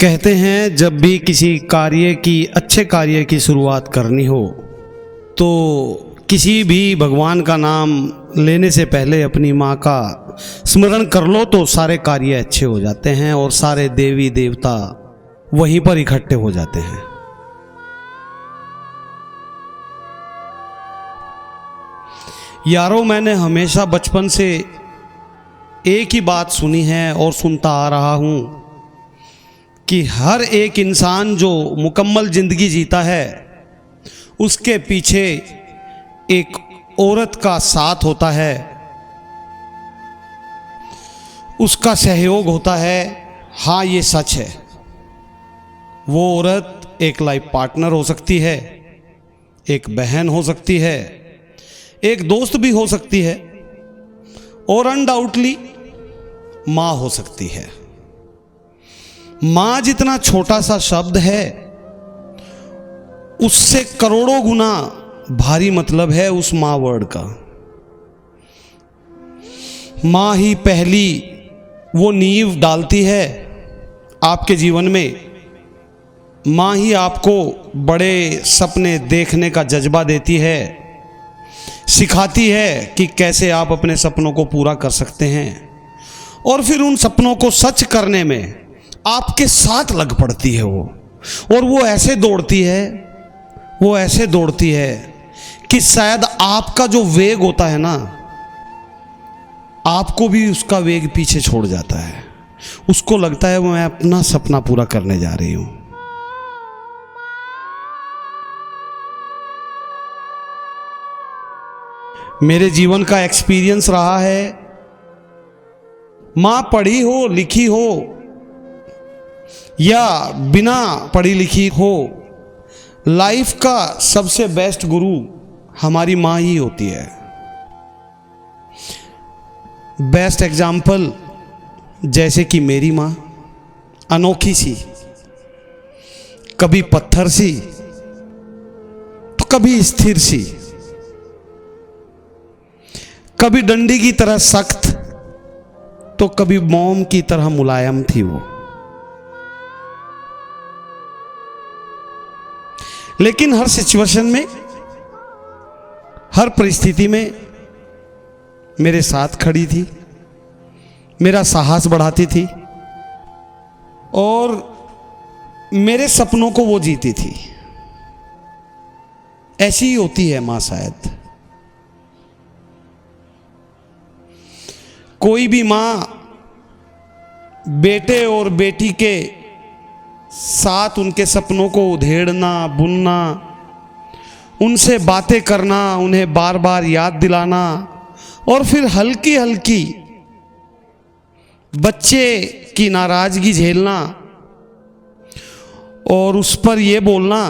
कहते हैं जब भी किसी कार्य की अच्छे कार्य की शुरुआत करनी हो तो किसी भी भगवान का नाम लेने से पहले अपनी माँ का स्मरण कर लो तो सारे कार्य अच्छे हो जाते हैं और सारे देवी देवता वहीं पर इकट्ठे हो जाते हैं। यारों, मैंने हमेशा बचपन से एक ही बात सुनी है और सुनता आ रहा हूँ कि हर एक इंसान जो मुकम्मल जिंदगी जीता है उसके पीछे एक औरत का साथ होता है, उसका सहयोग होता है। हाँ, ये सच है। वो औरत एक लाइफ पार्टनर हो सकती है, एक बहन हो सकती है, एक दोस्त भी हो सकती है और अनडाउटली माँ हो सकती है। माँ जितना छोटा सा शब्द है उससे करोड़ों गुना भारी मतलब है उस माँ वर्ड का। माँ ही पहली वो नींव डालती है आपके जीवन में। माँ ही आपको बड़े सपने देखने का जज्बा देती है, सिखाती है कि कैसे आप अपने सपनों को पूरा कर सकते हैं और फिर उन सपनों को सच करने में आपके साथ लग पड़ती है वो। और वो ऐसे दौड़ती है कि शायद आपका जो वेग होता है ना, आपको भी उसका वेग पीछे छोड़ जाता है। उसको लगता है मैं अपना सपना पूरा करने जा रही हूं। मेरे जीवन का एक्सपीरियंस रहा है, मां पढ़ी हो लिखी हो या बिना पढ़ी लिखी हो, लाइफ का सबसे बेस्ट गुरु हमारी माँ ही होती है। बेस्ट एग्जाम्पल जैसे कि मेरी माँ, अनोखी सी, कभी पत्थर सी तो कभी स्थिर सी, कभी डंडी की तरह सख्त तो कभी मोम की तरह मुलायम थी वो। लेकिन हर सिचुएशन में, हर परिस्थिति में मेरे साथ खड़ी थी, मेरा साहस बढ़ाती थी और मेरे सपनों को वो जीती थी। ऐसी ही होती है मां शायद। कोई भी मां बेटे और बेटी के साथ उनके सपनों को उधेड़ना, बुनना, उनसे बातें करना, उन्हें बार बार याद दिलाना और फिर हल्की हल्की बच्चे की नाराजगी झेलना और उस पर यह बोलना,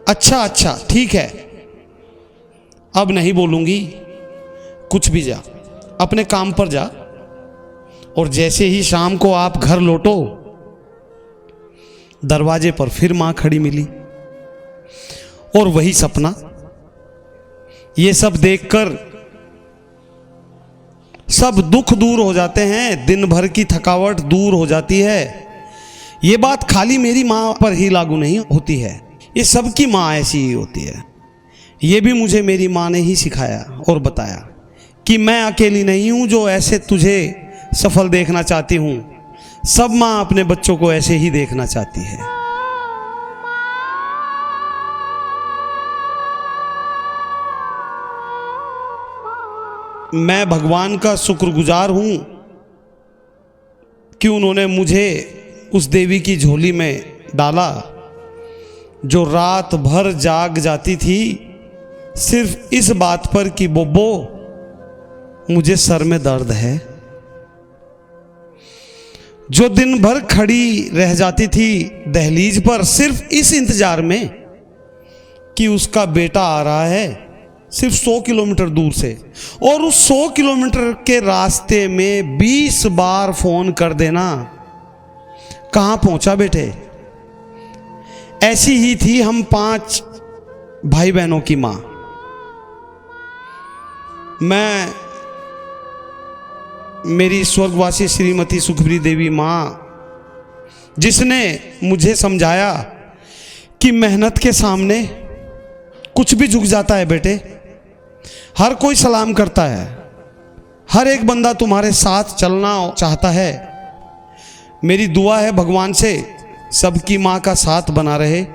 अच्छा ठीक है, अब नहीं बोलूंगी, कुछ भी जा, अपने काम पर जा। और जैसे ही शाम को आप घर लौटो, दरवाजे पर फिर मां खड़ी मिली और वही सपना। ये सब देखकर सब दुख दूर हो जाते हैं, दिन भर की थकावट दूर हो जाती है। ये बात खाली मेरी मां पर ही लागू नहीं होती है, ये सबकी मां ऐसी ही होती है। ये भी मुझे मेरी मां ने ही सिखाया और बताया कि मैं अकेली नहीं हूं जो ऐसे तुझे सफल देखना चाहती हूं। सब मां अपने बच्चों को ऐसे ही देखना चाहती है। मैं भगवान का शुक्रगुजार हूं कि उन्होंने मुझे उस देवी की झोली में डाला जो रात भर जाग जाती थी सिर्फ इस बात पर कि बोबो मुझे सर में दर्द है, जो दिन भर खड़ी रह जाती थी दहलीज पर सिर्फ इस इंतजार में कि उसका बेटा आ रहा है सिर्फ 100 किलोमीटर दूर से, और उस 100 किलोमीटर के रास्ते में 20 बार फोन कर देना, कहां पहुंचा बेटे। ऐसी ही थी हम 5 भाई बहनों की मां। मैं मेरी स्वर्गवासी श्रीमती सुखबरी देवी माँ जिसने मुझे समझाया कि मेहनत के सामने कुछ भी झुक जाता है बेटे। हर कोई सलाम करता है, हर एक बंदा तुम्हारे साथ चलना चाहता है। मेरी दुआ है भगवान से सबकी माँ का साथ बना रहे,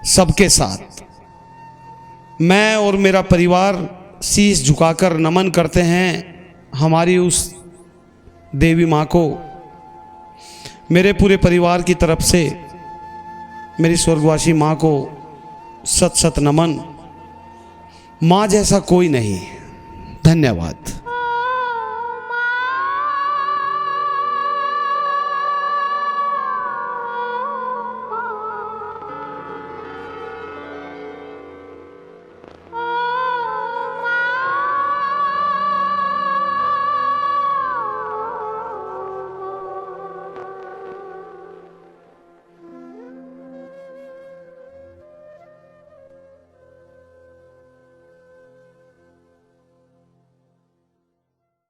सबके साथ। मैं और मेरा परिवार शीश झुकाकर नमन करते हैं हमारी उस देवी माँ को। मेरे पूरे परिवार की तरफ से मेरी स्वर्गवासी माँ को सत सत नमन। माँ जैसा कोई नहीं। धन्यवाद।